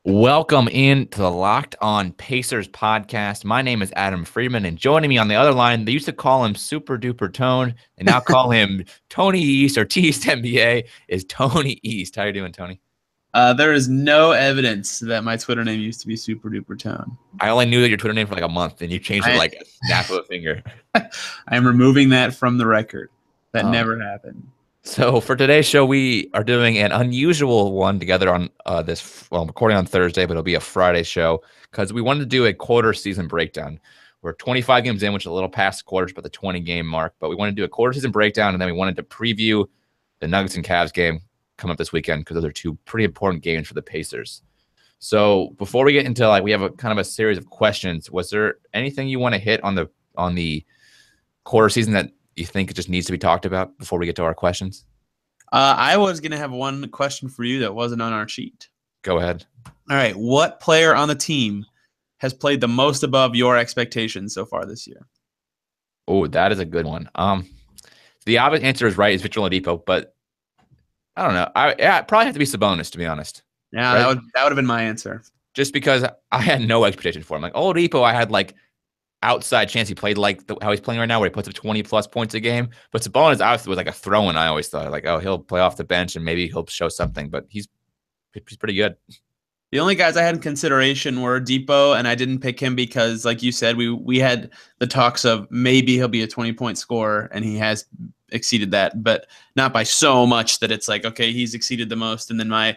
Welcome in to the Locked On Pacers podcast. My name is Adam Friedman, and joining me on the other line, they used to call him Super Duper Tone, and now call him Tony East or T East NBA, is Tony East. How you doing, Tony? There is no evidence that my Twitter name used to be Super Duper Tone. I only knew that your Twitter name for like a month, and you changed it like a snap of a finger. I am removing that from the record. That never happened. So for today's show, we are doing an unusual one together on I'm recording on Thursday, but it'll be a Friday show because we wanted to do a quarter season breakdown. We're 25 games in, which is a little past quarters, but the 20 game mark. But we want to do a quarter season breakdown, and then we wanted to preview the Nuggets and Cavs game coming up this weekend because those are two pretty important games for the Pacers. So before we get into we have a kind of a series of questions. Was there anything you want to hit on the quarter season that you think it just needs to be talked about before we get to our questions? I was going to have one question for you that wasn't on our sheet. Go ahead. All right. What player on the team has played the most above your expectations so far this year? Oh, that is a good one. The obvious answer is right, is Victor Oladipo, but I don't know. It probably have to be Sabonis, to be honest. Yeah, right? that would have been my answer. Just because I had no expectation for him. Like Oladipo, I had outside chance he played how he's playing right now, where he puts up 20-plus points a game. But Sabonis obviously was like a throw-in. I always thought, he'll play off the bench and maybe he'll show something. But he's pretty good. The only guys I had in consideration were Depot, and I didn't pick him because, like you said, we had the talks of maybe he'll be a 20-point scorer, and he has exceeded that, but not by so much that it's like, okay, he's exceeded the most. And then my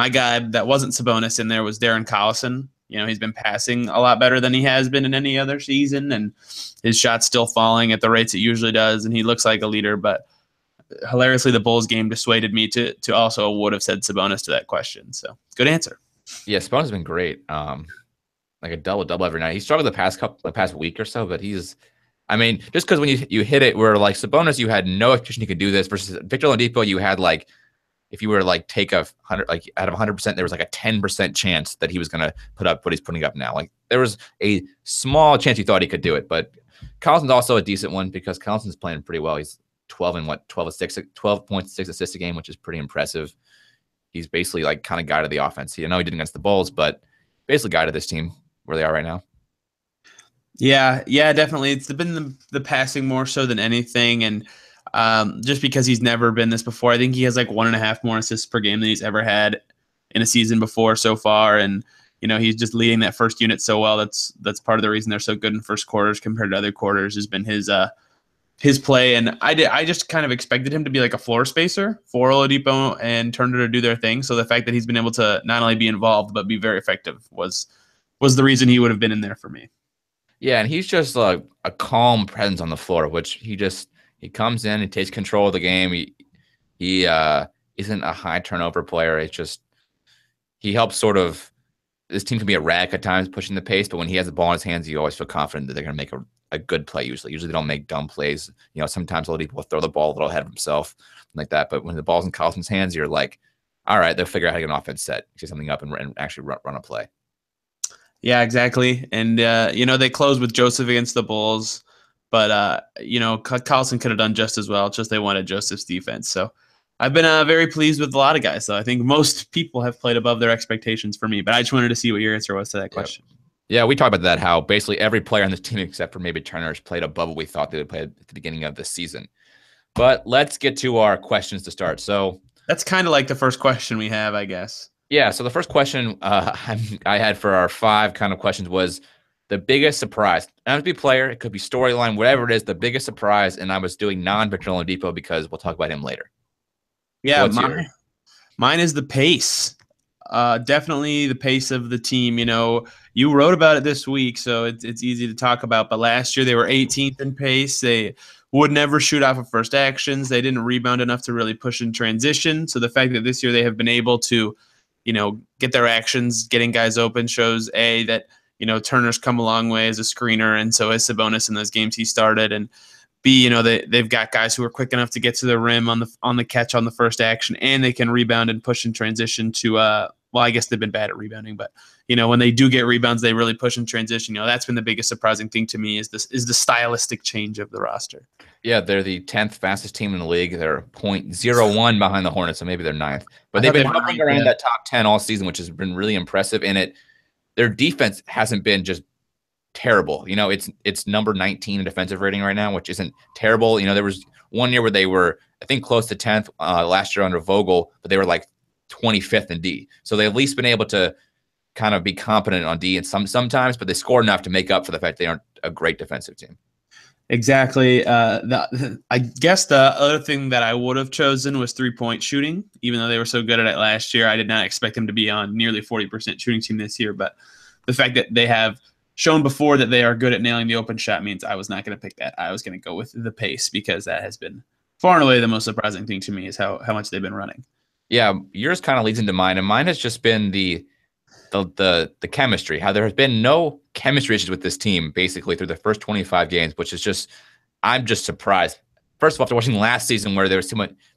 guy that wasn't Sabonis in there was Darren Collison. You know, he's been passing a lot better than he has been in any other season, and his shot's still falling at the rates it usually does, and he looks like a leader. But hilariously, the Bulls game dissuaded me to also would have said Sabonis to that question. So good answer. Yeah, Sabonis has been great. Like a double every night. He struggled the past week or so, but just because when you hit it, where like Sabonis, you had no expectation he could do this, versus Victor Oladipo, you had if you were to take 100, out of 100%, there was a 10% chance that he was going to put up what he's putting up now. There was a small chance you thought he could do it, but Collison's also a decent one because Collison's playing pretty well. He's 12.6 assists a game, which is pretty impressive. He's basically kind of guided the offense. I know he did against the Bulls, but basically guided this team where they are right now. Yeah, definitely. It's been the passing more so than anything, and just because he's never been this before. I think he has 1.5 more assists per game than he's ever had in a season before so far. And, he's just leading that first unit so well. That's part of the reason they're so good in first quarters compared to other quarters has been his play. And I just kind of expected him to be like a floor spacer for Oladipo and Turner to do their thing. So the fact that he's been able to not only be involved, but be very effective was the reason he would have been in there for me. Yeah. And he's just a calm presence on the floor, which he comes in and takes control of the game. He isn't a high turnover player. It's just he helps this team can be erratic at times pushing the pace, but when he has the ball in his hands, you always feel confident that they're going to make a good play usually. Usually they don't make dumb plays. Sometimes Oladipo will throw the ball a little ahead of himself like that, but when the ball's in Collison's hands, you're like, all right, they'll figure out how to get an offense set, set something up and actually run a play. Yeah, exactly. And, they closed with Joseph against the Bulls. But, Collison could have done just as well. It's just they wanted Joseph's defense. So I've been very pleased with a lot of guys. So I think most people have played above their expectations for me. But I just wanted to see what your answer was to that question. Yeah, we talked about that, how basically every player on this team except for maybe Turner has played above what we thought they would play at the beginning of the season. But let's get to our questions to start. So that's kind of like the first question we have, I guess. Yeah, so the first question I had for our 5 kind of questions was the biggest surprise. It doesn't have to be player, it could be storyline, whatever it is, the biggest surprise. And I was doing non-Victor Oladipo because we'll talk about him later. Yeah, mine is the pace. Definitely the pace of the team. You wrote about it this week, so it's easy to talk about. But last year they were 18th in pace. They would never shoot off of first actions. They didn't rebound enough to really push in transition. So the fact that this year they have been able to, get their actions, getting guys open shows that Turner's come a long way as a screener, and so has Sabonis in those games he started, and B, they've got guys who are quick enough to get to the rim on the catch on the first action, and they can rebound and push in transition to well, I guess they've been bad at rebounding, but when they do get rebounds, they really push in transition. That's been the biggest surprising thing to me is the stylistic change of the roster. Yeah, they're the 10th fastest team in the league. They're 0.01 behind the Hornets, so maybe they're 9th. But they've been hovering around that top 10 all season, which has been really impressive. And their defense hasn't been just terrible. It's number 19 in defensive rating right now, which isn't terrible. There was one year where they were, I think, close to 10th last year under Vogel, but they were like 25th in D. So they've at least been able to kind of be competent on D and sometimes, but they score enough to make up for the fact they aren't a great defensive team. Exactly. I guess the other thing that I would have chosen was 3-point shooting. Even though they were so good at it last year, I did not expect them to be on nearly 40% shooting team this year. But the fact that they have shown before that they are good at nailing the open shot means I was not going to pick that. I was going to go with the pace because that has been far and away the most surprising thing to me is how much they've been running. Yeah, yours kind of leads into mine, and mine has just been the chemistry. How there has been no chemistry issues with this team basically through the first 25 games, which is just, I'm just surprised. First of all, after watching last season where there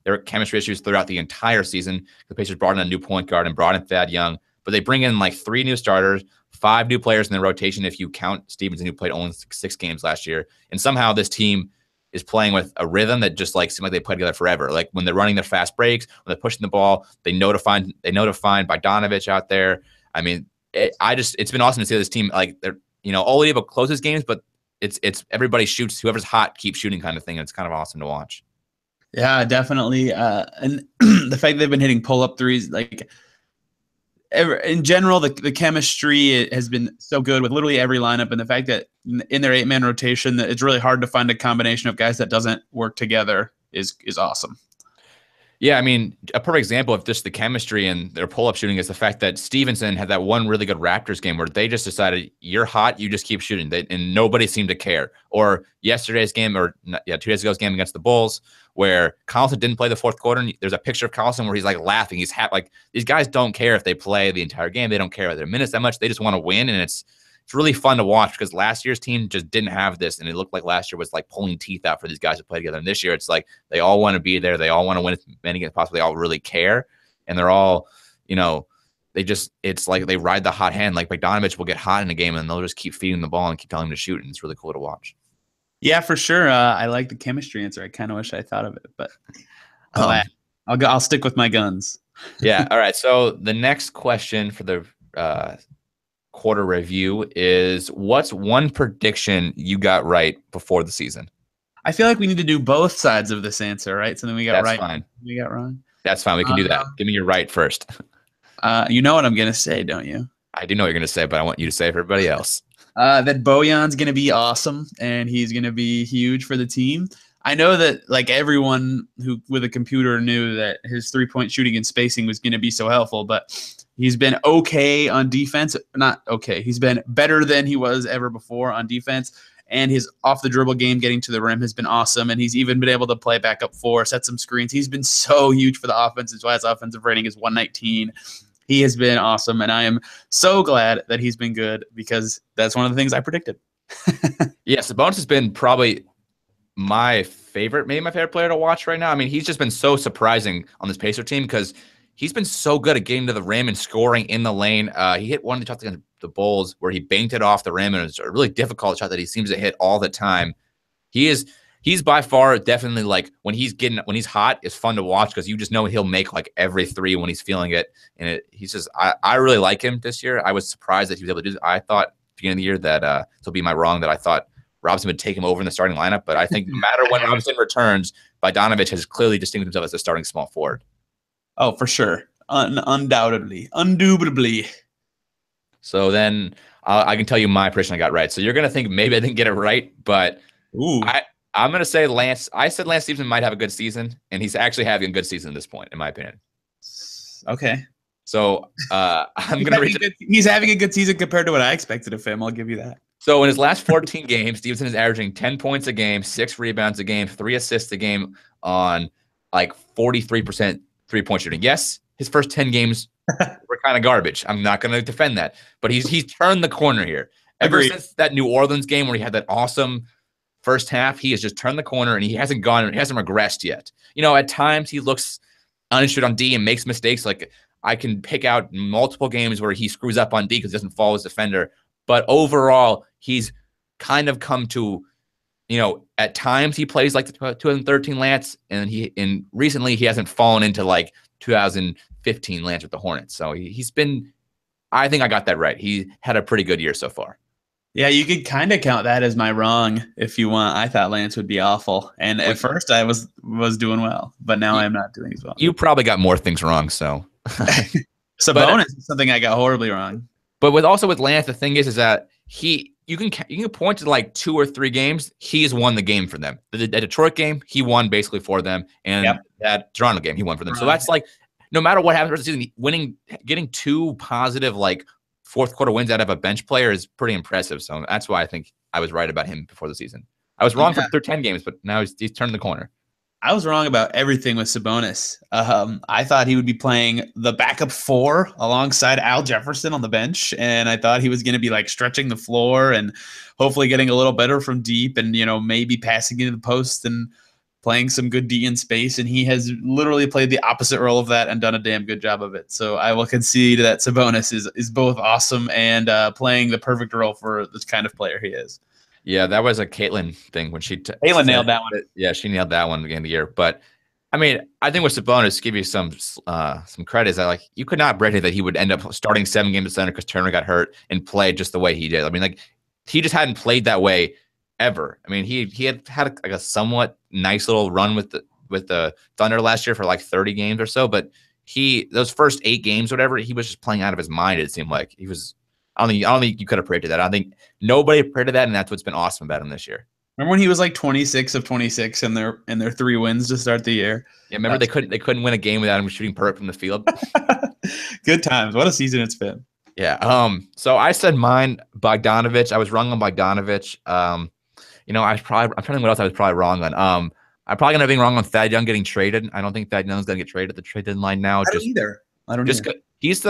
were chemistry issues throughout the entire season, the Pacers brought in a new point guard and brought in Thad Young, but they bring in like 3 new starters, 5 new players in the rotation if you count Stevenson, who played only 6 games last year, and somehow this team is playing with a rhythm that just like seems like they played together forever. Like when they're running their fast breaks, when they're pushing the ball, they know to find Bogdanovich out there. I mean, it's been awesome to see this team. Like they're, Oladipo closes games, but it's everybody shoots. Whoever's hot keeps shooting kind of thing. And it's kind of awesome to watch. Yeah, definitely. And the fact they've been hitting pull-up threes, like in general, the chemistry has been so good with literally every lineup, and the fact that in their 8-man rotation, that it's really hard to find a combination of guys that doesn't work together is awesome. Yeah, I mean, a perfect example of just the chemistry and their pull-up shooting is the fact that Stevenson had that one really good Raptors game where they just decided, you're hot, you just keep shooting, and nobody seemed to care. Or yesterday's game, 2 days ago's game against the Bulls, where Collison didn't play the fourth quarter, and there's a picture of Collison where he's like laughing. He's happy. Like, these guys don't care if they play the entire game. They don't care about their minutes that much. They just want to win, and it's really fun to watch because last year's team just didn't have this, and it looked like last year was like pulling teeth out for these guys to play together. And this year, it's like they all want to be there. They all want to win as many as possible. They all really care, and they're all, it's like they ride the hot hand. Like Bogdanovich will get hot in a game, and they'll just keep feeding the ball and keep telling him to shoot, and it's really cool to watch. Yeah, for sure. I like the chemistry answer. I kind of wish I thought of it, but I'll stick with my guns. Yeah. All right. So the next question for the quarter review is, what's one prediction you got right before the season? I feel like we need to do both sides of this answer, right? Something we got right, fine. We got wrong. That's fine. We can do that. Give me your right first. You know what I'm gonna say, don't you? I do know what you're gonna say, but I want you to say it for everybody else. That Bojan's gonna be awesome and he's gonna be huge for the team. I know that like everyone who with a computer knew that his 3-point shooting and spacing was gonna be so helpful, but he's been okay on defense. Not okay. He's been better than he was ever before on defense. And his off the dribble game, getting to the rim, has been awesome. And he's even been able to play back up 4, set some screens. He's been so huge for the offense. That's why his offensive rating is 119. He has been awesome. And I am so glad that he's been good because that's one of the things I predicted. Yes, Sabonis has been probably maybe my favorite player to watch right now. I mean, he's just been so surprising on this Pacer team because he's been so good at getting to the rim and scoring in the lane. He hit one of the shots against the Bulls where he banked it off the rim, and it was a really difficult shot that he seems to hit all the time. He's by far definitely like when he's hot, it's fun to watch because you just know he'll make like every 3 when he's feeling it. And I really like him this year. I was surprised that he was able to do this. I thought at the beginning of the year that so be my wrong that I thought Robinson would take him over in the starting lineup, but I think no matter when Robinson returns, Bogdanovich has clearly distinguished himself as a starting small forward. Oh, for sure. Undoubtedly. Indubitably. So then I can tell you my prediction I got right. So you're going to think maybe I didn't get it right, but I'm going to say I said Lance Stevenson might have a good season, and he's actually having a good season at this point, in my opinion. Okay. So I'm going to he's having a good season compared to what I expected of him. I'll give you that. So in his last 14 games, Stevenson is averaging 10 points a game, 6 rebounds a game, 3 assists a game on like 43% 3-point shooting. Yes, his first 10 games were kind of garbage. I'm not going to defend that, but he's turned the corner here. Ever since that New Orleans game where he had that awesome first half, he has just turned the corner and he hasn't regressed yet. At times he looks uninsured on D and makes mistakes. Like I can pick out multiple games where he screws up on D because he doesn't follow his defender. But overall, he's kind of come to, at times he plays like the 2013 Lance, and recently he hasn't fallen into like 2015 Lance with the Hornets. So he's been, I think I got that right. He had a pretty good year so far. Yeah, you could kind of count that as my wrong if you want. I thought Lance would be awful, and at first I was doing well, but now I'm not doing as well. You probably got more things wrong, so. Sabonis is something I got horribly wrong. But with Lance, the thing is that you can point to like 2 or 3 games he's won the game for them. The Detroit game he won basically for them, and that Toronto game he won for them. So that's like, no matter what happens for the season, getting 2 positive like fourth quarter wins out of a bench player is pretty impressive. So that's why I think I was right about him before the season. I was wrong for 10 games, but now he's turned the corner. I was wrong about everything with Sabonis. I thought he would be playing the backup 4 alongside Al Jefferson on the bench, and I thought he was going to be like stretching the floor and hopefully getting a little better from deep, and maybe passing into the post and playing some good D in space. And he has literally played the opposite role of that and done a damn good job of it. So I will concede that Sabonis is both awesome and playing the perfect role for this kind of player he is. Yeah, that was a Caitlin thing when she Caitlin nailed that one. Yeah, she nailed that one at the end of the year. But I mean, I think with Sabonis, give you some credit, is that like you could not predict that he would end up starting 7 games at center because Turner got hurt and played just the way he did. I mean, like he just hadn't played that way ever. I mean, he had like a somewhat nice little run with the Thunder last year for like 30 games or so, but those first 8 games, whatever, he was just playing out of his mind. It seemed like he was. I don't think you could have predicted that. I think nobody predicted that, and that's what's been awesome about him this year. Remember when he was like 26 of 26 in their 3 wins to start the year? Yeah, remember they couldn't win a game without him shooting perfect from the field. Good times. What a season it's been. Yeah. So I said mine, Bogdanovich. I was wrong on Bogdanovich. I'm trying to think what else I was probably wrong on. I'm probably gonna be wrong on Thad Young getting traded. I don't think Thad Young's gonna get traded at the trade deadline now. I don't either. He is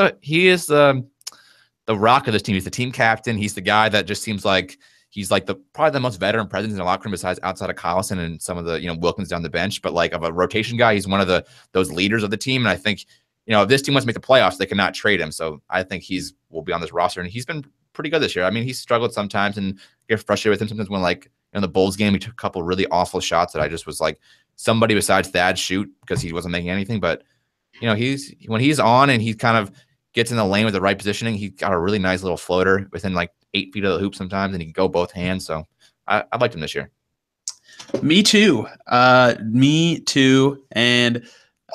the rock of this team. He's the team captain. He's the guy that just seems like he's like probably the most veteran presence in the locker room besides outside of Collison and some of the Wilkins down the bench. But like of a rotation guy, he's one of those leaders of the team. And I think if this team wants to make the playoffs, they cannot trade him. So I think will be on this roster, and he's been pretty good this year. I mean, he's struggled sometimes and get frustrated with him sometimes when like in the Bulls game he took a couple really awful shots that I just was like, somebody besides Thad shoot, because he wasn't making anything. But when he's on and he kind of gets in the lane with the right positioning, he got a really nice little floater within like 8 feet of the hoop sometimes, and he can go both hands. So I liked him this year. Me too. And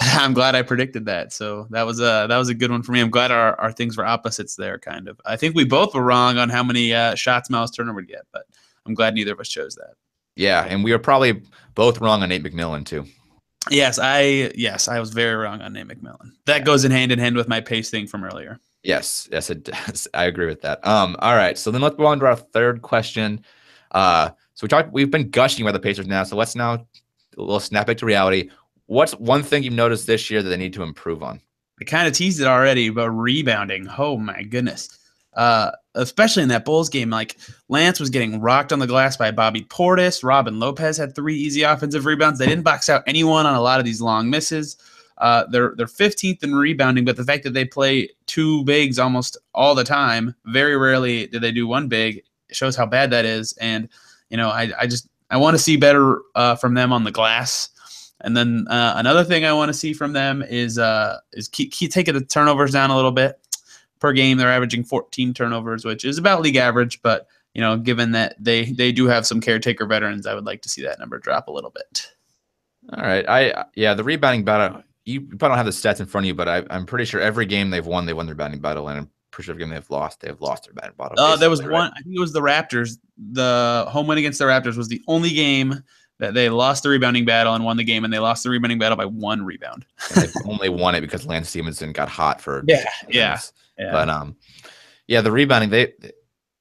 I'm glad I predicted that. So that was a good one for me. I'm glad our things were opposites there, kind of. I think we both were wrong on how many shots Miles Turner would get, but I'm glad neither of us chose that. Yeah, and we were probably both wrong on Nate McMillan too. Yes, I was very wrong on Nate McMillan. That goes in hand with my pace thing from earlier. Yes, it does. I agree with that. All right, so then let's move on to our third question. So we've been gushing about the Pacers now, so let's now a little snap back to reality. What's one thing you've noticed this year that they need to improve on? I kind of teased it already, but rebounding. Oh my goodness. Especially in that Bulls game, like Lance was getting rocked on the glass by Bobby Portis. Robin Lopez had 3 easy offensive rebounds. They didn't box out anyone on a lot of these long misses. They're 15th in rebounding, but the fact that they play 2 bigs almost all the time, very rarely do they do 1 big, shows how bad that is. And I want to see better from them on the glass. And then another thing I want to see from them is keep taking the turnovers down a little bit. Per game, they're averaging 14 turnovers, which is about league average. But, given that they do have some caretaker veterans, I would like to see that number drop a little bit. All right. The rebounding battle, you probably don't have the stats in front of you, but I'm pretty sure every game they've won their rebounding battle. And I'm pretty sure every game they've lost their rebounding battle. There was one, I think it was the Raptors. The home win against the Raptors was the only game that they lost the rebounding battle and won the game, and they lost the rebounding battle by 1 rebound. And they only won it because Lance Stevenson got hot for yeah. But the rebounding,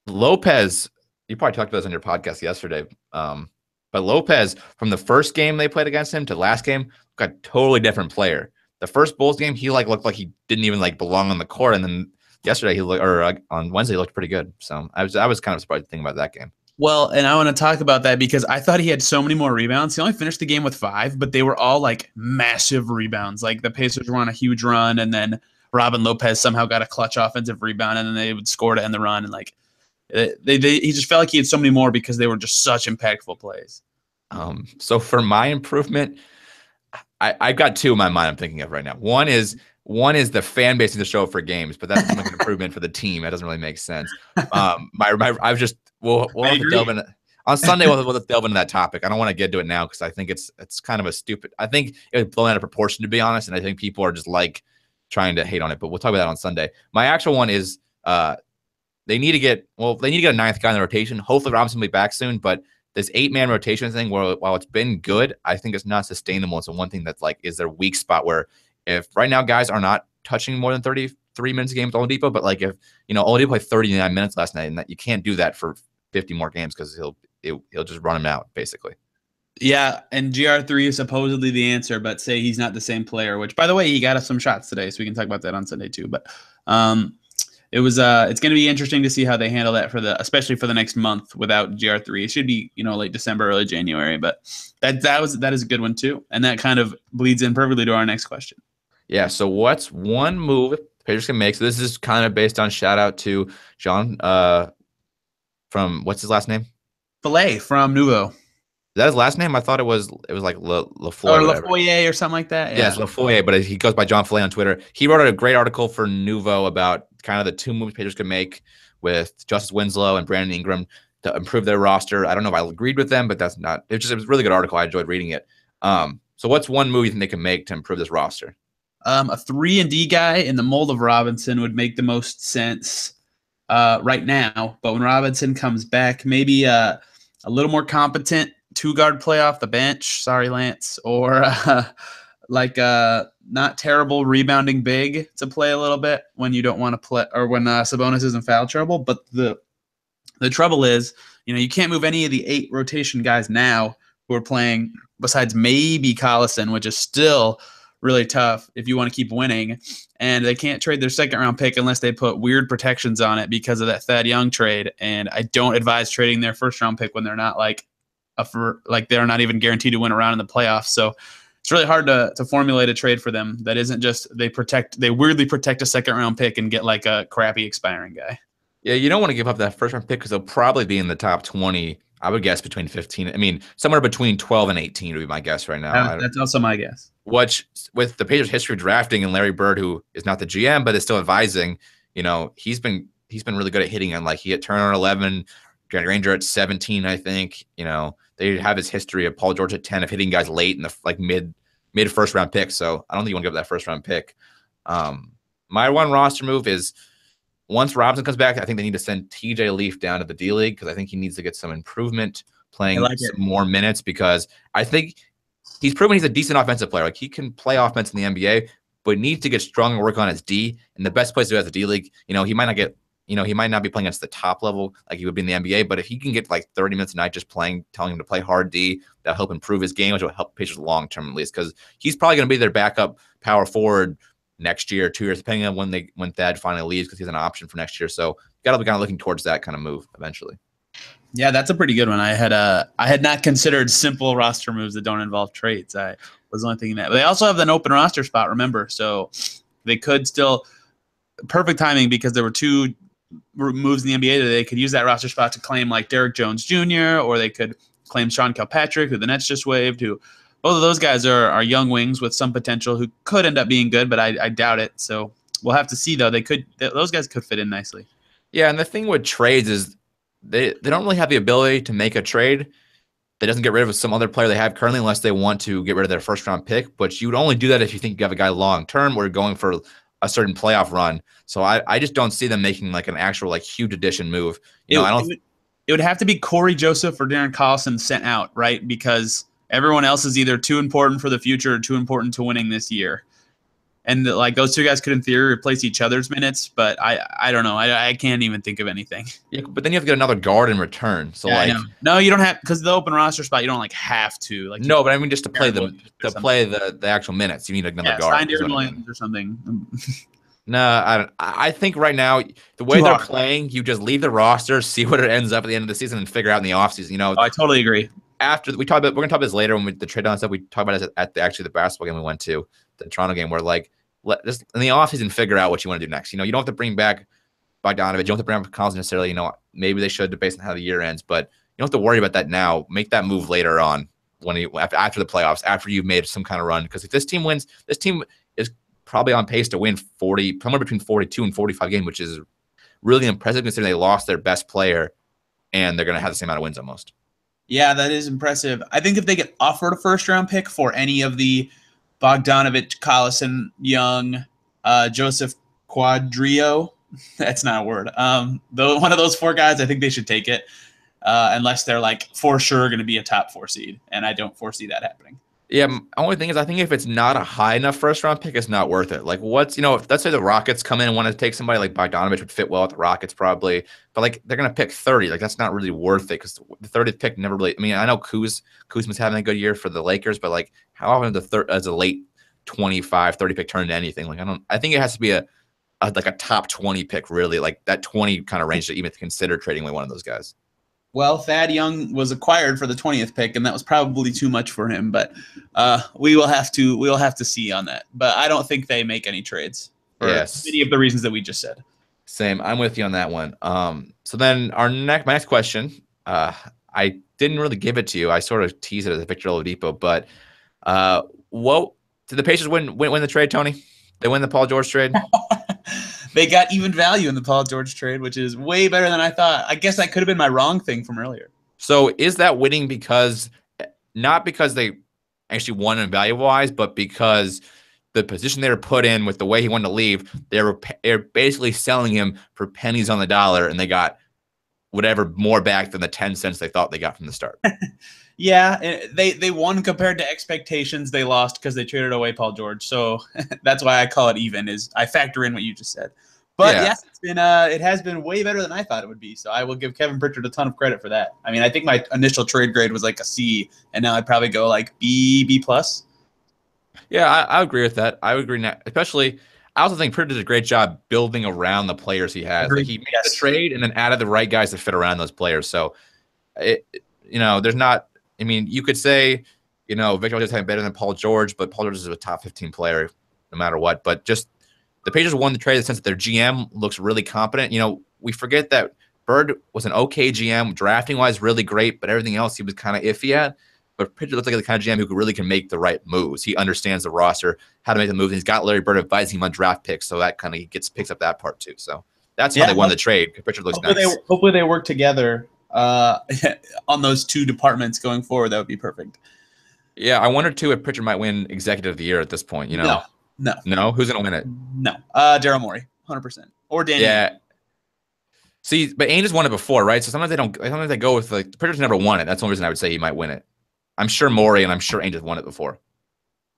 Lopez, you probably talked about this on your podcast yesterday. But Lopez, from the first game they played against him to last game, got a totally different player. The first Bulls game, he looked like he didn't even belong on the court, and then yesterday on Wednesday he looked pretty good. So I was kind of surprised to think about that game. Well, and I want to talk about that because I thought he had so many more rebounds. He only finished the game with 5, but they were all massive rebounds. Like the Pacers were on a huge run, and then Robin Lopez somehow got a clutch offensive rebound, and then they would score to end the run. And like he just felt like he had so many more because they were just such impactful plays. So for my improvement, I've got two in my mind I'm thinking of right now. One is the fan base in the show for games, but that's like an improvement for the team. That doesn't really make sense. I was just we'll have to delve in on Sunday. We'll delve into that topic. I don't want to get to it now because I think it's kind of a stupid. I think it was blown out of proportion, to be honest, and I think people are just like trying to hate on it. But we'll talk about that on Sunday. My actual one is they need to get a ninth guy in the rotation. Hopefully Robinson will be back soon, but this 8-man rotation thing, while it's been good, I think it's not sustainable. It's the one thing that's like is their weak spot where if right now guys are not touching more than 33 minutes a game with Oladipo, but like if Oladipo played 39 minutes last night, and that you can't do that for 50 more games because he'll just run him out basically. Yeah, and GR3 is supposedly the answer, but say he's not the same player. Which, by the way, he got us some shots today, so we can talk about that on Sunday too. But it's going to be interesting to see how they handle that especially for the next month without GR3. It should be late December, early January, but that is a good one too, and that kind of bleeds in perfectly to our next question. Yeah. So what's one move Pacers can make? So this is kind of based on shout out to John from what's his last name? Filet from Nouveau. Is that his last name? I thought it was like LaFoy or Lafoye or something like that. Yeah, it's Lafoye, but he goes by John Filet on Twitter. He wrote a great article for Nouveau about kind of the two moves Pacers could make with Justice Winslow and Brandon Ingram to improve their roster. I don't know if I agreed with them, but it was a really good article. I enjoyed reading it. So what's one move you think they can make to improve this roster? A 3-and-D guy in the mold of Robinson would make the most sense right now. But when Robinson comes back, maybe a little more competent 2-guard play off the bench. Sorry, Lance. Or not terrible rebounding big to play a little bit when you don't want to play, or when Sabonis is in foul trouble. But the trouble is, you can't move any of the 8 rotation guys now who are playing besides maybe Collison, which is still really tough if you want to keep winning. And they can't trade their 2nd-round pick unless they put weird protections on it because of that Thad Young trade. And I don't advise trading their 1st-round pick when they're not they're not even guaranteed to win a round in the playoffs. So it's really hard to formulate a trade for them that isn't just they weirdly protect a 2nd-round pick and get like a crappy expiring guy. Yeah, you don't want to give up that 1st-round pick because they'll probably be in the top 20. I would guess between 15. I mean, somewhere between 12 and 18 would be my guess right now. That's also my guess. Which, with the Pacers' history of drafting and Larry Bird, who is not the GM but is still advising, he's been really good at hitting him. Like he hit Turner at 11, Danny Granger at 17, I think. They have his history of Paul George at 10 of hitting guys late in the mid 1st-round pick. So I don't think you want to give up that 1st-round pick. My one roster move is once Robinson comes back, I think they need to send TJ Leaf down to the D League because I think he needs to get some improvement playing some more minutes because I think he's proven he's a decent offensive player. Like he can play offense in the NBA, but he needs to get strong and work on his D. And the best place to do it is the D League. He might not get, he might not be playing against the top level like he would be in the NBA, but if he can get like 30 minutes a night just telling him to play hard D, that'll help improve his game, which will help Pacers long term at least because he's probably going to be their backup power forward next year, 2 years, depending on when Thad finally leaves because he's an option for next year. So got to be kind of looking towards that kind of move eventually. Yeah, that's a pretty good one. I had not considered simple roster moves that don't involve trades. I was only thinking that. But they also have an open roster spot, remember? So they could still perfect timing because there were 2 moves in the NBA that they could use that roster spot to claim like Derek Jones Jr. or they could claim Sean Kilpatrick, who the Nets just waived, who both of those guys are young wings with some potential who could end up being good, but I doubt it. So we'll have to see, though. Those guys could fit in nicely. Yeah, and the thing with trades is they don't really have the ability to make a trade that doesn't get rid of some other player they have currently unless they want to get rid of their 1st-round pick. But you would only do that if you think you have a guy long-term or going for a certain playoff run. So I just don't see them making like an actual like huge addition move. It would have to be Corey Joseph or Darren Collison sent out, right? Because everyone else is either too important for the future or too important to winning this year. And like those 2 guys could in theory replace each other's minutes, but I don't know. I can't even think of anything. Yeah, but then you have to get another guard in return. So I know. No, you don't have because the open roster spot you don't like have to like. No, but I mean just to play the actual minutes, you need another guard. Sign Darren Williams or something. No, I think right now the way they're playing, you just leave the roster, see what it ends up at the end of the season, and figure out in the offseason. I totally agree. After we're going to talk about this later when the trade down stuff. We talk about it at the basketball game we went to, the Toronto game, where like just in the offseason figure out what you want to do next. You know, you don't have to bring back Bogdanovich. You don't have to bring back Collins necessarily. You know, maybe they should based on how the year ends, but you don't have to worry about that now. Make that move later on after the playoffs, after you've made some kind of run. Because if this team wins, this team is probably on pace to win somewhere between 42 and 45 games, which is really impressive considering they lost their best player and they're going to have the same amount of wins almost. Yeah, that is impressive. I think if they get offered a first-round pick for any of the Bogdanovich, Collison, Young, Joseph Quadrio, that's not a word. One of those 4 guys, I think they should take it, unless they're like for sure going to be a top 4 seed, and I don't foresee that happening. Yeah, only thing is, I think if it's not a high enough first-round pick, it's not worth it. Like, if let's say the Rockets come in and want to take somebody like Bogdanovich would fit well with the Rockets probably, but like they're gonna pick 30. Like that's not really worth it because the 30th pick never really. I mean, I know Kuzma's having a good year for the Lakers, but like how often as a late 25, 30 pick turn into anything? Like I think it has to be a top 20 pick really, like that 20 kind of range to even consider trading away one of those guys. Well, Thad Young was acquired for the 20th pick, and that was probably too much for him. But we will have to see on that. But I don't think they make any trades for many of the reasons that we just said. Same. I'm with you on that one. So then my next question, I didn't really give it to you. I sort of teased it as a Victor Oladipo. But what did the Pacers win the trade, Tony? They win the Paul George trade. They got even value in the Paul George trade, which is way better than I thought. I guess that could have been my wrong thing from earlier. So is that winning not because they actually won in value-wise, but because the position they were put in with the way he wanted to leave, they're basically selling him for pennies on the dollar, and they got whatever more back than the 10 cents they thought they got from the start. Yeah, they won compared to expectations. They lost because they traded away Paul George. So that's why I call it even. Is I factor in what you just said. But yes, it has been way better than I thought it would be. So I will give Kevin Pritchard a ton of credit for that. I mean, I think my initial trade grade was like a C, and now I'd probably go like B plus. Yeah, I agree with that. I would agree now, especially. I also think Pritchard did a great job building around the players he has. Like he made the trade and then added the right guys to fit around those players. So, there's not. I mean, you could say, Victor Oladipo having better than Paul George, but Paul George is a top 15 player no matter what. But just the Pacers won the trade in the sense that their GM looks really competent. We forget that Bird was an okay GM, drafting-wise really great, but everything else he was kind of iffy at. But Pritchard looks like the kind of GM who really can make the right moves. He understands the roster, how to make the moves. And he's got Larry Bird advising him on draft picks, so that kind of picks up that part too. So that's how they won the trade. Pritchard looks nice. Hopefully they work together on those 2 departments going forward. That would be perfect. Yeah, I wonder too if Pritchard might win Executive of the Year at this point. No. Who's gonna win it? No, Daryl Morey, 100%, or Danny. Yeah. See, but Ainge has won it before, right? So sometimes they don't. Sometimes they go with Pritchard's never won it. That's the only reason I would say he might win it. I'm sure Morey and I'm sure Ainge has won it before.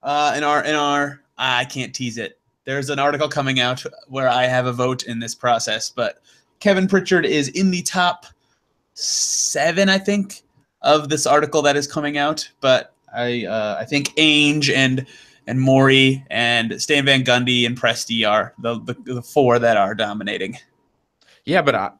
In our, I can't tease it. There's an article coming out where I have a vote in this process, but Kevin Pritchard is in the top 7, I think, of this article that is coming out. But I think Ainge and Morey and Stan Van Gundy and Presti are the 4 that are dominating. Yeah, but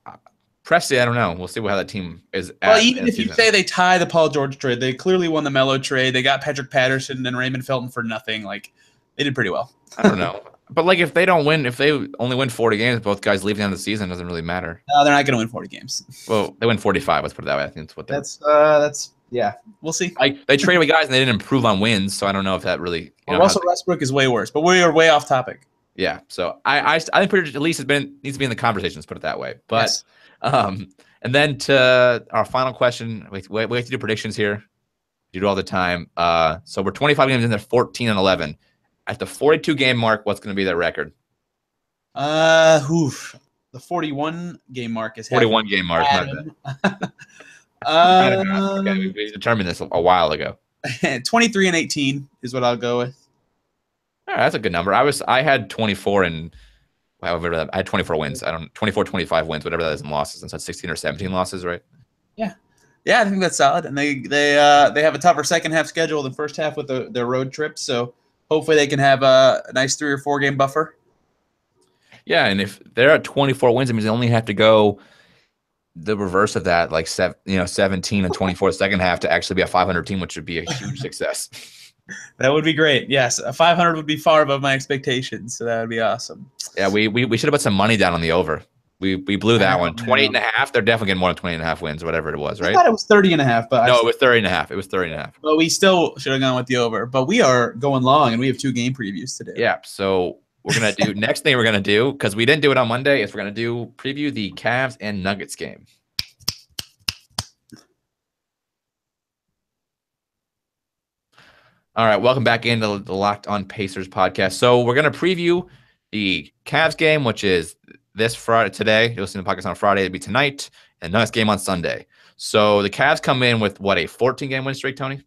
Presti, I don't know. We'll see how that team is. Well, even if you say they tie the Paul George trade, they clearly won the Melo trade. They got Patrick Patterson and Raymond Felton for nothing. Like, they did pretty well. I don't know. But like, if they only win 40 games, both guys leave the end of the season, it doesn't really matter. No, they're not going to win 40 games. Well, they win 45. Let's put it that way. I think that's what that's yeah. We'll see. They traded away guys and they didn't improve on wins, so I don't know if that really. Russell Westbrook is way worse, but we are way off topic. Yeah, so I think Pritchard at least needs to be in the conversation. Let's put it that way. But yes. And then to our final question, we have to do predictions here. We do it all the time. So we're 25 games in there, 14-11. At the 42 game mark, what's going to be their record? The 41 game mark is 41 game mark. Okay, we determined this a while ago. 23-18 is what I'll go with. All right, that's a good number. I had 24 and however I had 24 wins. 24-25 wins, whatever that is in losses. And so that's 16 or 17 losses, right? Yeah. Yeah, I think that's solid. And they have a tougher second half schedule than first half with their road trips. So hopefully they can have a nice 3 or 4 game buffer. Yeah, and if they're at 24 wins, it means they only have to go the reverse of that, like 17 and 24 second half to actually be a 500 team, which would be a huge success. That would be great. Yes, a 500 would be far above my expectations, so that would be awesome. Yeah, we should have put some money down on the over. We blew that one. 28.5. They're definitely getting more than 20.5 wins, whatever it was, right? I thought it was 30.5, but no, it was 30.5. It was 30.5. But we still should have gone with the over. But we are going long, and we have 2 game previews today. Yeah, so we're gonna do next thing we're gonna do, because we didn't do it on Monday, is we're gonna preview the Cavs and Nuggets game. All right, welcome back into the Locked On Pacers podcast. So we're going to preview the Cavs game, which is this Friday today. You'll listen to the podcast on Friday. It'll be tonight, and Nuggets game on Sunday. So the Cavs come in with, what, a 14-game win streak, Tony?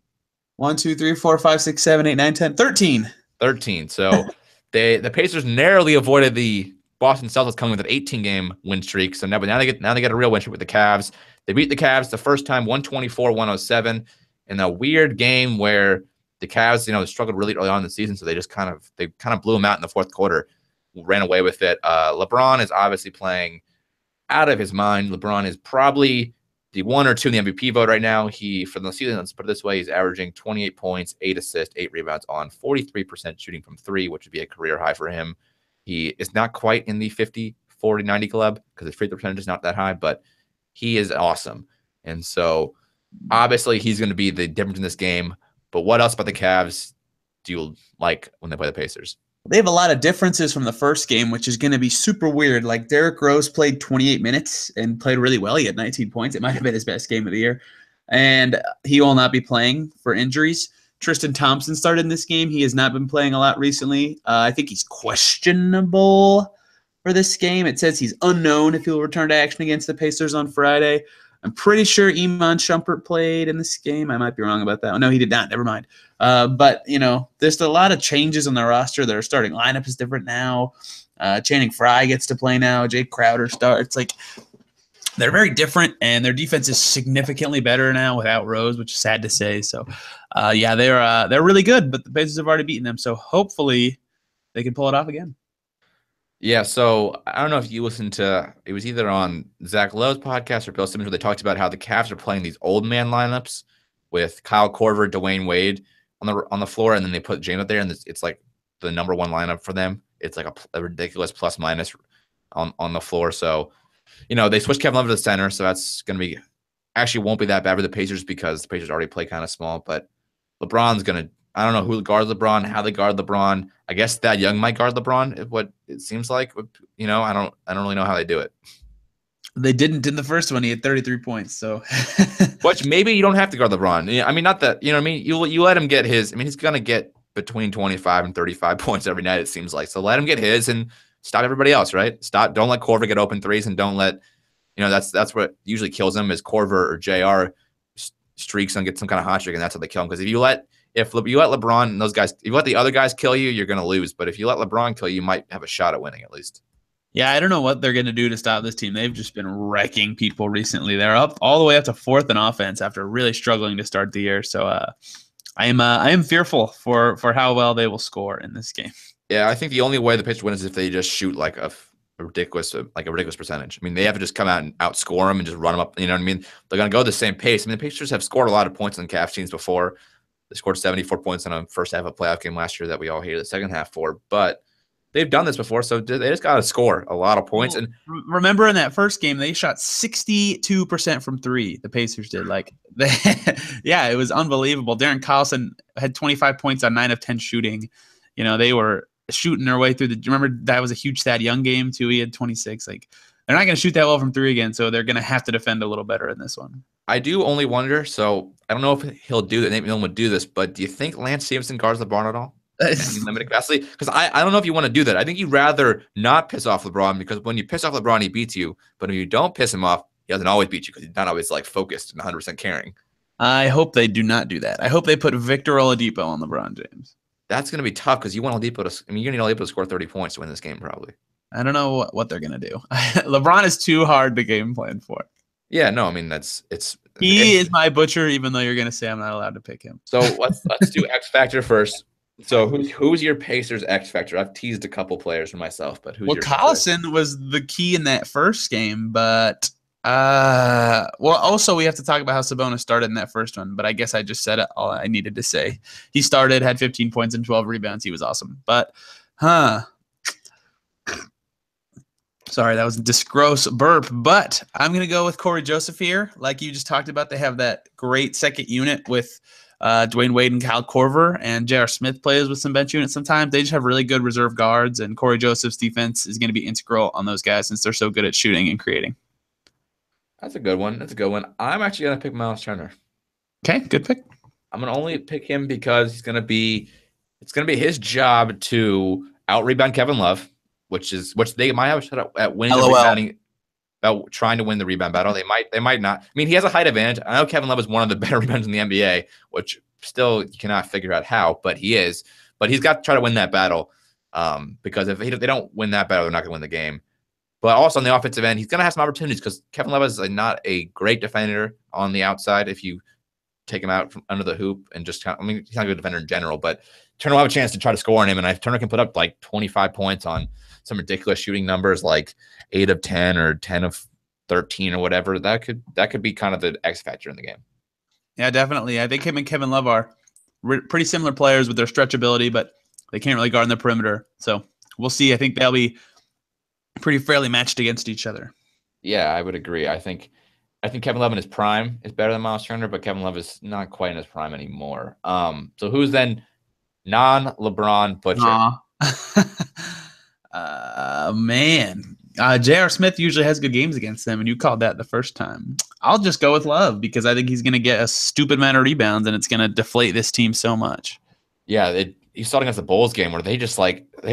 1, 2, 3, 4, 5, 6, 7, 8, 9, 10, 13. 13. So the Pacers narrowly avoided the Boston Celtics coming with an 18-game win streak. So now they get a real win streak with the Cavs. They beat the Cavs the first time 124-107 in a weird game where the Cavs, they struggled really early on in the season, so they kind of blew them out in the fourth quarter, ran away with it. LeBron is obviously playing out of his mind. LeBron is probably the 1 or 2 in the MVP vote right now. For the season, let's put it this way, he's averaging 28 points, 8 assists, 8 rebounds on 43% shooting from 3, which would be a career high for him. He is not quite in the 50, 40, 90 club because his free throw percentage is not that high, but he is awesome. And so obviously he's going to be the difference in this game. But what else about the Cavs do you like when they play the Pacers? They have a lot of differences from the first game, which is going to be super weird. Like Derrick Rose played 28 minutes and played really well. He had 19 points. It might have been his best game of the year. And he will not be playing for injuries. Tristan Thompson started in this game. He has not been playing a lot recently. I think he's questionable for this game. It says he's unknown if he'll return to action against the Pacers on Friday. I'm pretty sure Iman Shumpert played in this game. I might be wrong about that. Oh, no, he did not. Never mind. But, there's a lot of changes on the roster. Their starting lineup is different now. Channing Frye gets to play now. Jake Crowder starts. Like, they're very different, and their defense is significantly better now without Rose, which is sad to say. So, they're really good, but the Pacers have already beaten them. So, hopefully, they can pull it off again. Yeah, so I don't know if you listened to – it was either on Zach Lowe's podcast or Bill Simmons where they talked about how the Cavs are playing these old man lineups with Kyle Korver, Dwayne Wade on the floor, and then they put James up there, and it's like the number 1 lineup for them. It's like a ridiculous plus-minus on the floor. So, they switched Kevin Love to the center, so that's going to be – actually won't be that bad for the Pacers because the Pacers already play kind of small, but LeBron's going to – I don't know who guards LeBron, how they guard LeBron. I guess Thad Young might guard LeBron, what it seems like. I don't really know how they do it. They didn't in the first one. He had 33 points. So, which maybe you don't have to guard LeBron. I mean, not that, you know what I mean? You let him get his. I mean, he's going to get between 25 and 35 points every night, it seems like. So let him get his and stop everybody else, right? Don't let Korver get open threes, and don't let, that's what usually kills him is Korver or JR streaks and get some kind of hot streak, and that's how they kill him. Because if you let LeBron and those guys, if you let the other guys kill you, you're going to lose. But if you let LeBron kill you, you might have a shot at winning at least. Yeah, I don't know what they're going to do to stop this team. They've just been wrecking people recently. They're up all the way up to 4th in offense after really struggling to start the year. So I am fearful for how well they will score in this game. Yeah, I think the only way the Pacers win is if they just shoot like a ridiculous percentage. I mean, they have to just come out and outscore them and just run them up. You know what I mean? They're going to go the same pace. I mean, the Pacers have scored a lot of points on Cavs teams before. They scored 74 points in a first half of a playoff game last year that we all hated the second half for. But they've done this before, so they just got to score a lot of points. And remember in that first game, they shot 62% from 3. The Pacers did. Yeah, it was unbelievable. Darren Collison had 25 points on 9 of 10 shooting. They were shooting their way through remember that was a huge Thad Young game too. He had 26. Like, they're not going to shoot that well from 3 again, so they're going to have to defend a little better in this one. I do only wonder, so I don't know if he'll do that. Maybe no one would do this, but do you think Lance Stevenson guards LeBron at all? Limited capacity? Because I don't know if you want to do that. I think you'd rather not piss off LeBron, because when you piss off LeBron, he beats you. But if you don't piss him off, he doesn't always beat you because he's not always focused and 100% caring. I hope they do not do that. I hope they put Victor Oladipo on LeBron James. That's going to be tough because you want Oladipo to. I mean, you're going to need Oladipo to score 30 points to win this game, probably. I don't know what they're going to do. LeBron is too hard to game plan for. Yeah, no, I mean he is my butcher, even though you're going to say I'm not allowed to pick him. So let's do X Factor first. So who's your Pacers X Factor? I've teased a couple players for myself, but who's your Collison was the key in that first game, but Well, also we have to talk about how Sabonis started in that first one, but I guess I just said it all I needed to say. He started, had 15 points and 12 rebounds. He was awesome. But, sorry, that was a gross burp. But I'm going to go with Corey Joseph here. Like you just talked about, they have that great second unit with Dwayne Wade and Kyle Korver, and J.R. Smith plays with some bench units sometimes. They just have really good reserve guards, and Corey Joseph's defense is going to be integral on those guys since they're so good at shooting and creating. That's a good one. I'm actually going to pick Miles Turner. Okay, good pick. I'm going to only pick him because it's going to be his job to out-rebound Kevin Love, which they might have a shot at winning the rebounding, about trying to win the rebound battle. They might not. I mean, he has a height advantage. I know Kevin Love is one of the better rebounders in the NBA, which still you cannot figure out how, but he is. But he's got to try to win that battle because if they don't win that battle, they're not going to win the game. But also on the offensive end, he's going to have some opportunities because Kevin Love is not a great defender on the outside. If you take him out from under the hoop and just he's not a good defender in general, but Turner will have a chance to try to score on him. And Turner can put up like 25 points on some ridiculous shooting numbers like 8 of 10 or 10 of 13 or whatever. That could be kind of the X factor in the game. Yeah, definitely. I think him and Kevin Love are pretty similar players with their stretchability, but they can't really guard in the perimeter. So we'll see. I think they'll be pretty fairly matched against each other. Yeah, I would agree. I think Kevin Love in his prime is better than Miles Turner, but Kevin Love is not quite in his prime anymore. So who's then non-LeBron Butcher? Man. J.R. Smith usually has good games against them, and you called that the first time. I'll just go with Love because I think he's going to get a stupid amount of rebounds, and it's going to deflate this team so much. Yeah, you saw it against the Bulls game where they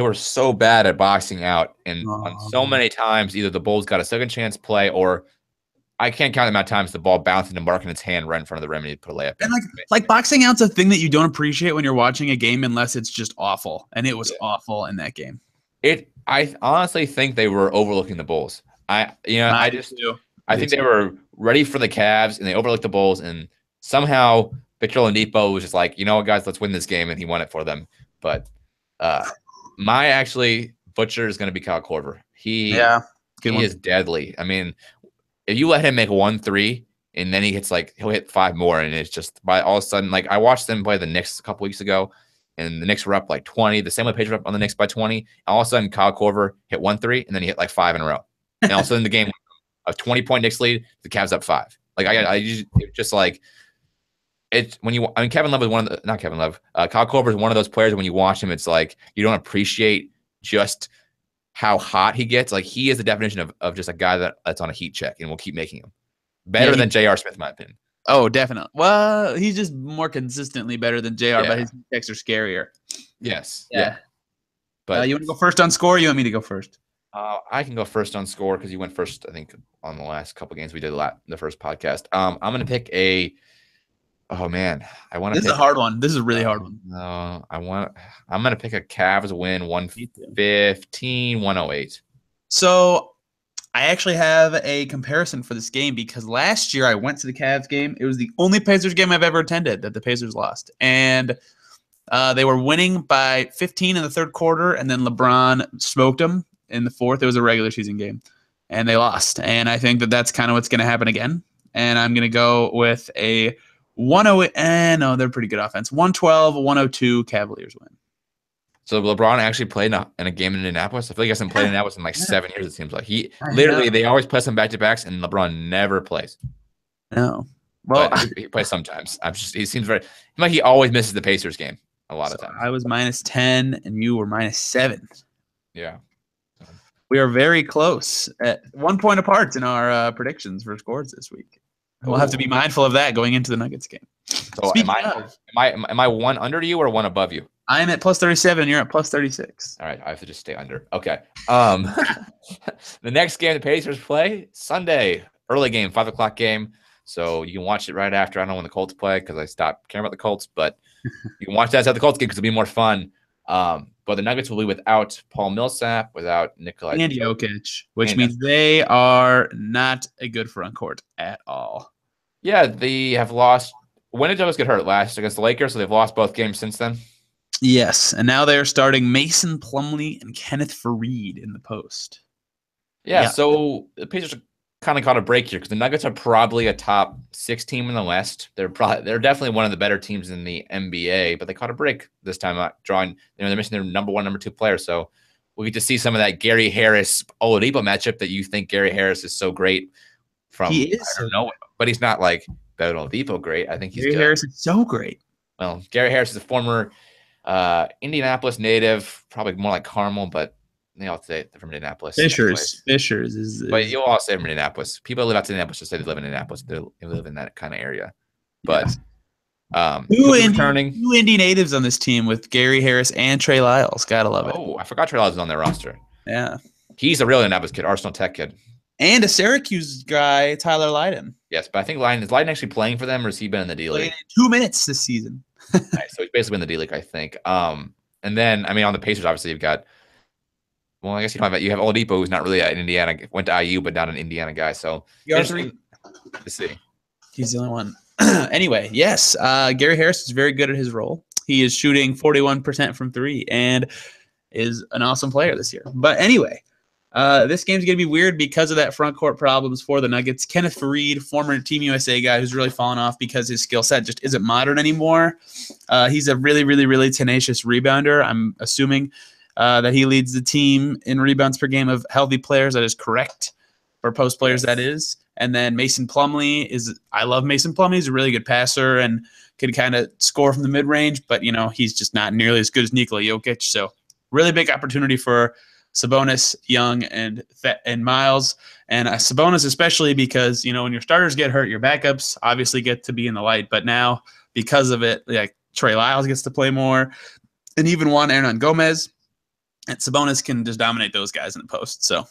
were so bad at boxing out, and on so many times either the Bulls got a second chance play or I can't count the amount of times the ball bounced into Markkanen's hand right in front of the rim and he put a layup. And like boxing out's a thing that you don't appreciate when you're watching a game unless it's just awful, and it was awful in that game. I honestly think they were overlooking the Bulls. I think they were ready for the Cavs and they overlooked the Bulls, and somehow Victor Oladipo was just like, you know what, guys, let's win this game, and he won it for them. But my butcher is going to be Kyle Korver. He is deadly. I mean, if you let him make 1 3 and then he'll hit 5 more, and it's just by all of a sudden, like I watched them play the Knicks a couple weeks ago, and the Knicks were up like 20. The same way Pacers were up on the Knicks by 20. And all of a sudden, Kyle Korver hit 1 3, and then he hit like 5 in a row. And all of a sudden, the game, a 20-point Knicks lead, the Cavs up 5. Like Kevin Love is not Kevin Love. Kyle Korver is one of those players when you watch him, it's like you don't appreciate just how hot he gets. Like he is the definition of just a guy that's on a heat check, and we'll keep making him better than J.R. Smith, in my opinion. Oh, definitely. Well, he's just more consistently better than JR, but his checks are scarier. Yes. Yeah. But you want to go first on score, or you want me to go first? I can go first on score because you went first, I think, on the last couple games we did the first podcast. I'm going to pick oh man, This is a hard one. This is a really hard one. No, I'm going to pick a Cavs win 115-108. So I actually have a comparison for this game because last year I went to the Cavs game. It was the only Pacers game I've ever attended that the Pacers lost. And they were winning by 15 in the third quarter, and then LeBron smoked them in the fourth. It was a regular season game, and they lost. And I think that's kind of what's going to happen again. And I'm going to go with a 108. No, they're pretty good offense. 112-102 Cavaliers win. So LeBron actually played in a game in Indianapolis. I feel like he hasn't played in Indianapolis in like 7 years, it seems like. They always play some back-to-backs, and LeBron never plays. No. Well, he plays sometimes. He seems like he always misses the Pacers game a lot of times. I was -10, and you were -7. Yeah. We are very close at 1 point apart in our predictions for scores this week. We'll have to be mindful of that going into the Nuggets game. So am I one under you or one above you? I'm at +37, and you're at +36. All right, I have to just stay under. Okay. The next game the Pacers play Sunday, early game, 5 o'clock game. So you can watch it right after. I don't know when the Colts play because I stopped caring about the Colts, but you can watch that as the Colts game because it'll be more fun. But the Nuggets will be without Paul Millsap, without Nikola and Jokic, which means they are not a good front court at all. Yeah, they have lost. When did Jokic get hurt? Last against the Lakers, so they've lost both games since then. Yes, and now they're starting Mason Plumlee and Kenneth Faried in the post. Yeah, so the Pacers are kind of caught a break here because the Nuggets are probably a top 6 team in the West. They're definitely one of the better teams in the NBA, but they caught a break this time out drawing. They're missing their number 1, number 2 player. So we get to see some of that Gary Harris Oladipo matchup that you think Gary Harris is so great from. He is, I don't know, but he's not like better than Oladipo great. I think he's Gary good. Harris is so great. Well, Gary Harris is a former Indianapolis native, probably more like Carmel, but they all say they're from Indianapolis. Fishers is. But you'll all say from Indianapolis. People who live out to Indianapolis just say they live in Indianapolis. They live in that kind of area. But two Indy natives on this team with Gary Harris and Trey Lyles. Gotta love it. Oh, I forgot Trey Lyles is on their roster. Yeah. He's a real Indianapolis kid, Arsenal Tech kid. And a Syracuse guy, Tyler Lydon. Yes, but I think is Lydon actually playing for them, or has he been in the D-League? 2 minutes this season. Nice. So he's basically in the D-League, I think. And then, I mean, on the Pacers, obviously, you've got, well, I guess you have Oladipo, who's not really an Indiana, went to IU, but not an Indiana guy. So, interesting to see. He's the only one. Anyway, yes, Gary Harris is very good at his role. He is shooting 41% from 3 and is an awesome player this year. But anyway, this game's going to be weird because of that front court problems for the Nuggets. Kenneth Faried, former Team USA guy who's really fallen off because his skill set just isn't modern anymore. He's a really, really, really tenacious rebounder. I'm assuming that he leads the team in rebounds per game of healthy players. That is correct. For post players, that is. And then Mason Plumlee I love Mason Plumlee. He's a really good passer and can kind of score from the mid-range, but, he's just not nearly as good as Nikola Jokic. So really big opportunity for Sabonis, Young, and Miles. And Sabonis especially because, when your starters get hurt, your backups obviously get to be in the light. But now, because of it, like Trey Lyles gets to play more, and even Juan Hernan-Gomez, and Sabonis can just dominate those guys in the post. So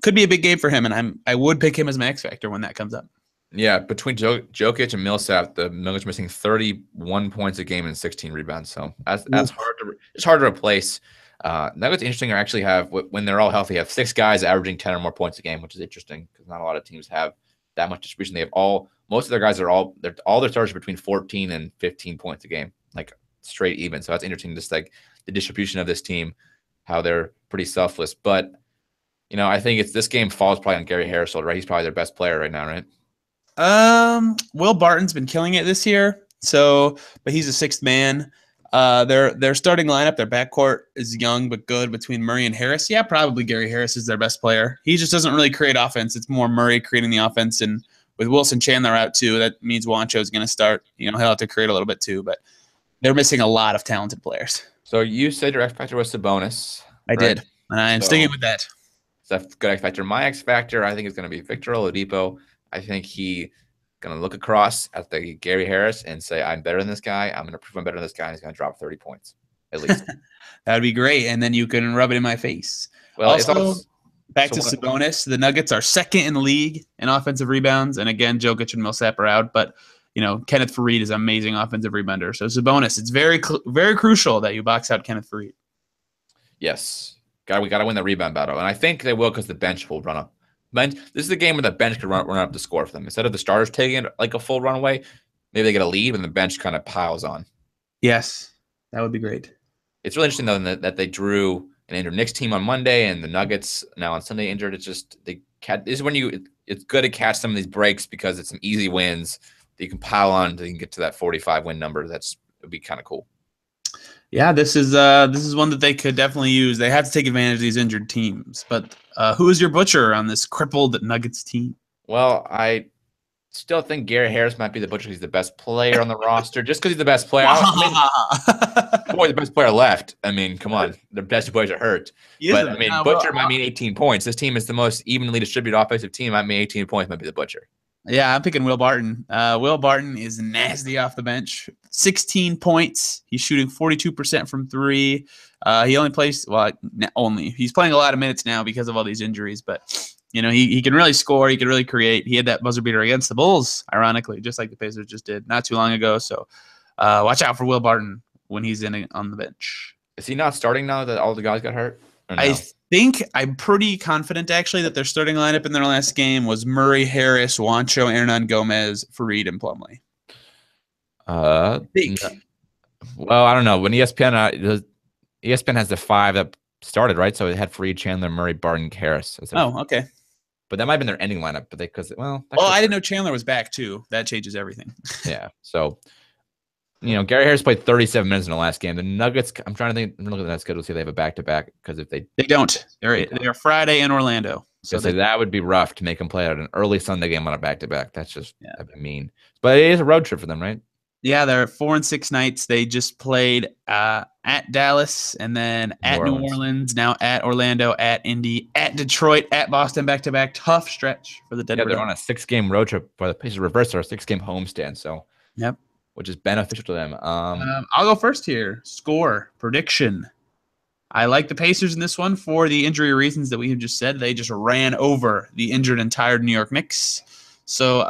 could be a big game for him, and I would pick him as my X factor when that comes up. Yeah, between Jokic and Millsap, the Nuggets are missing 31 points a game and 16 rebounds. So that's hard to replace. Nuggets interesting actually have, when they're all healthy, have 6 guys averaging 10 or more points a game, which is interesting because not a lot of teams have that much distribution. They have most of their guys are all their starters are between 14 and 15 points a game, like straight even. So that's interesting, just like the distribution of this team, how they're pretty selfless. But I think this game falls probably on Gary Harris, right? He's probably their best player right now, right? Will Barton's been killing it this year. So, but he's a 6th man. Their starting lineup, their backcourt is young but good between Murray and Harris. Yeah, probably Gary Harris is their best player. He just doesn't really create offense. It's more Murray creating the offense, and with Wilson Chandler out too, that means Juancho is going to start. He'll have to create a little bit too, but they're missing a lot of talented players. So you said your X factor was Sabonis. I did, and I am sticking with that. That's a good X factor. My X factor, I think, is going to be Victor Oladipo. I think he's going to look across at the Gary Harris and say, I'm better than this guy. I'm going to prove I'm better than this guy. And he's going to drop 30 points, at least. That would be great. And then you can rub it in my face. Well, also, back to Sabonis. The Nuggets are 2nd in the league in offensive rebounds. And again, Jokic and Millsap are out. But, Kenneth Faried is an amazing offensive rebounder. So Sabonis, it's very, very crucial that you box out Kenneth Faried. Yes. We got to win the rebound battle. And I think they will because the bench will run up. This is a game where the bench could run up the score for them. Instead of the starters taking it like a full runaway, maybe they get a lead and the bench kind of piles on. Yes, that would be great. It's really interesting, though, that they drew an injured Knicks team on Monday and the Nuggets now on Sunday injured. It's just this is when it's good to catch some of these breaks because it's some easy wins that you can pile on to get to that 45 win number. Would be kind of cool. Yeah, this is one that they could definitely use. They have to take advantage of these injured teams. But who is your butcher on this crippled Nuggets team? Well, I still think Gary Harris might be the butcher. He's the best player on the roster just because he's the best player. Boy, the best player left. I mean, come on. The best players are hurt. But, Butcher might mean 18 points. This team is the most evenly distributed offensive team. I mean, 18 points might be the butcher. Yeah, I'm picking Will Barton. Will Barton is nasty off the bench. 16 points. He's shooting 42% from 3. He only plays he's playing a lot of minutes now because of all these injuries, but he can really score. He can really create. He had that buzzer beater against the Bulls, ironically, just like the Pacers just did not too long ago. So watch out for Will Barton when he's on the bench. Is he not starting now that all the guys got hurt? No? I'm pretty confident actually that their starting lineup in their last game was Murray, Harris, Juancho, Hernan-Gomez, Faried, and Plumlee. Well, I don't know. When ESPN has the 5 that started, right? So it had Faried, Chandler, Murray, Barton, Harris. Oh, okay. But that might have been their ending lineup. But I didn't know Chandler was back too. That changes everything. Yeah. So, Gary Harris played 37 minutes in the last game. The Nuggets, I'm trying to think. I'm looking at that schedule to see if they have a back-to-back, because if they don't, they are Friday in Orlando. So that would be rough to make them play out an early Sunday game on a back-to-back. That's just that'd be mean. But it is a road trip for them, right? Yeah, they're 4 and 6 nights. They just played at Dallas, and then at New Orleans, now at Orlando, at Indy, at Detroit, at Boston, back-to-back. Tough stretch for the Denver. Yeah, they're on a 6-game road trip, for the Pacers reverse our 6-game homestand. So, which is beneficial to them. I'll go first here. Score prediction. I like the Pacers in this one for the injury reasons that we have just said. They just ran over the injured and tired New York Knicks. So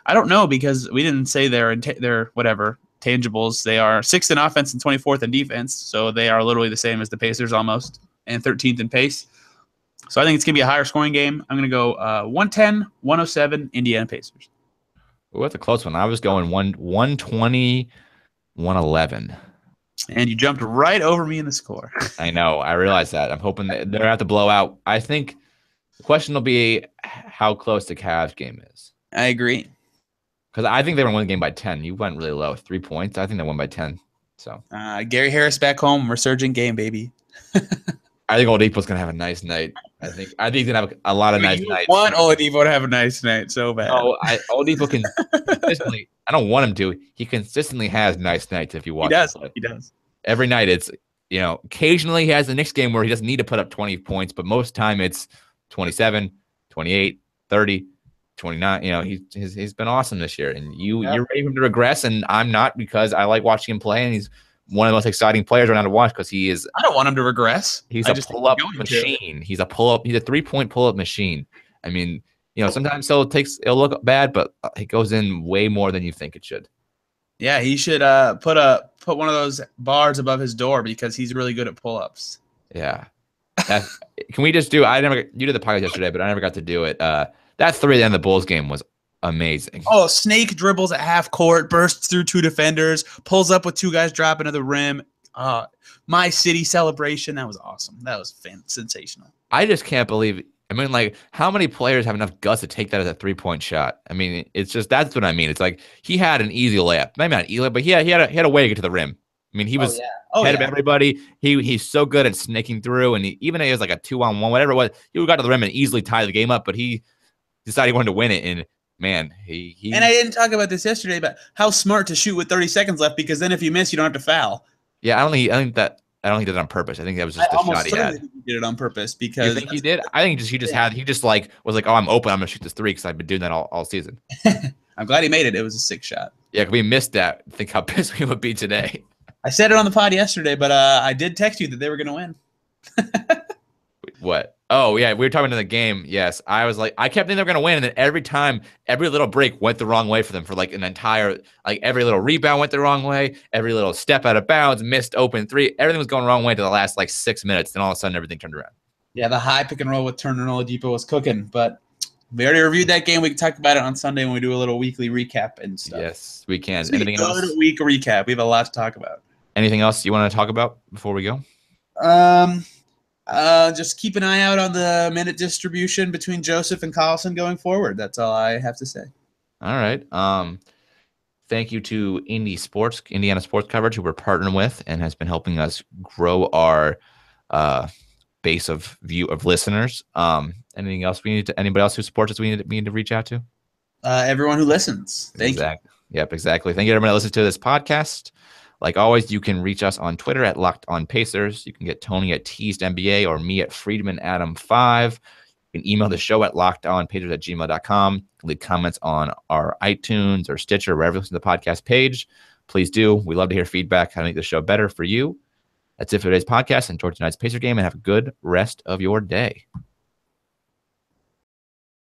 I don't know, because we didn't say their whatever tangibles. They are 6th in offense and 24th in defense. So they are literally the same as the Pacers almost, and 13th in pace. So I think it's going to be a higher scoring game. I'm going to go 110-107 Indiana Pacers. Ooh, that's a close one. I was going 120-111. And you jumped right over me in the score. I know. I realize that. I'm hoping that they're going to have to blow out. I think the question will be how close the Cavs game is. I agree. Because I think they won the game by 10. You went really low. 3 points. I think they won by 10. So Gary Harris back home. Resurgent game, baby. I think Oladipo's going to have a nice night. I think he's going to have a lot of nice nights. I want Oladipo to have a nice night so bad. Oh, Oladipo can consistently. I don't want him to. He consistently has nice nights if you watch. He does. Every night it's, occasionally he has the next game where he doesn't need to put up 20 points, but most of the time it's 27, 28, 30, 29. He's been awesome this year, and you're ready for him to regress, and I'm not, because I like watching him play, and he's one of the most exciting players right now to watch, because he is. I don't want him to regress. He's a pull-up machine. He's a 3-point pull-up machine. I mean, sometimes it'll look bad, but it goes in way more than you think it should. Yeah, he should put one of those bars above his door, because he's really good at pull-ups. Yeah. Can we just do? You did the podcast yesterday, but I never got to do it. That 3 at the end of the Bulls game was amazing. Oh, snake dribbles at half court, bursts through 2 defenders, pulls up with 2 guys dropping to the rim. My city celebration. That was awesome. That was sensational. I just can't believe. I mean, like, how many players have enough guts to take that as a 3-point shot? I mean, it's just, that's what I mean. It's like he had an easy layup. Maybe not easy, but he had a way to get to the rim. I mean, he was ahead of everybody. He's so good at snaking through, and even if it was like a 2-on-1, whatever it was, he got to the rim and easily tied the game up. But he decided he wanted to win it, and man, he. And I didn't talk about this yesterday, but how smart to shoot with 30 seconds left, because then if you miss, you don't have to foul. Yeah, I don't think he did it on purpose. I think that was just the shot he had. He did it on purpose, because you think he did? I think he just was like, oh, I'm open. I'm gonna shoot this 3 because I've been doing that all season. I'm glad he made it. It was a 6 shot. Yeah, if we missed that, think how pissed we would be today. I said it on the pod yesterday, but I did text you that they were gonna win. What? Oh, yeah, we were talking in the game. Yes, I was like, I kept thinking they were going to win, and then every time, every little break went the wrong way for them for like an entire, like every little rebound went the wrong way, every little step out of bounds, missed open 3, everything was going the wrong way to the last like 6 minutes, then all of a sudden everything turned around. Yeah, the high pick and roll with Turner and Oladipo was cooking, but we already reviewed that game. We can talk about it on Sunday when we do a little weekly recap and stuff. Yes, we can. Anything else? Good week recap. We have a lot to talk about. Anything else you want to talk about before we go? Just keep an eye out on the minute distribution between Joseph and Collison going forward. That's all I have to say. All right. Thank you to Indiana Sports Coverage, who we're partnering with and has been helping us grow our base of listeners. Anything else anybody else who supports us we need to reach out to? Everyone who listens. Thank you. Yep, exactly. Thank you everyone that listens to this podcast. Like always, you can reach us on Twitter at Locked On Pacers. You can get Tony at Teased NBA or me at FriedmanAdam5. You can email the show at lockedonpacers@gmail.com. Leave comments on our iTunes or Stitcher, wherever you listen to the podcast page. Please do. We love to hear feedback, how to make the show better for you. That's it for today's podcast. Enjoy tonight's Pacer game and have a good rest of your day.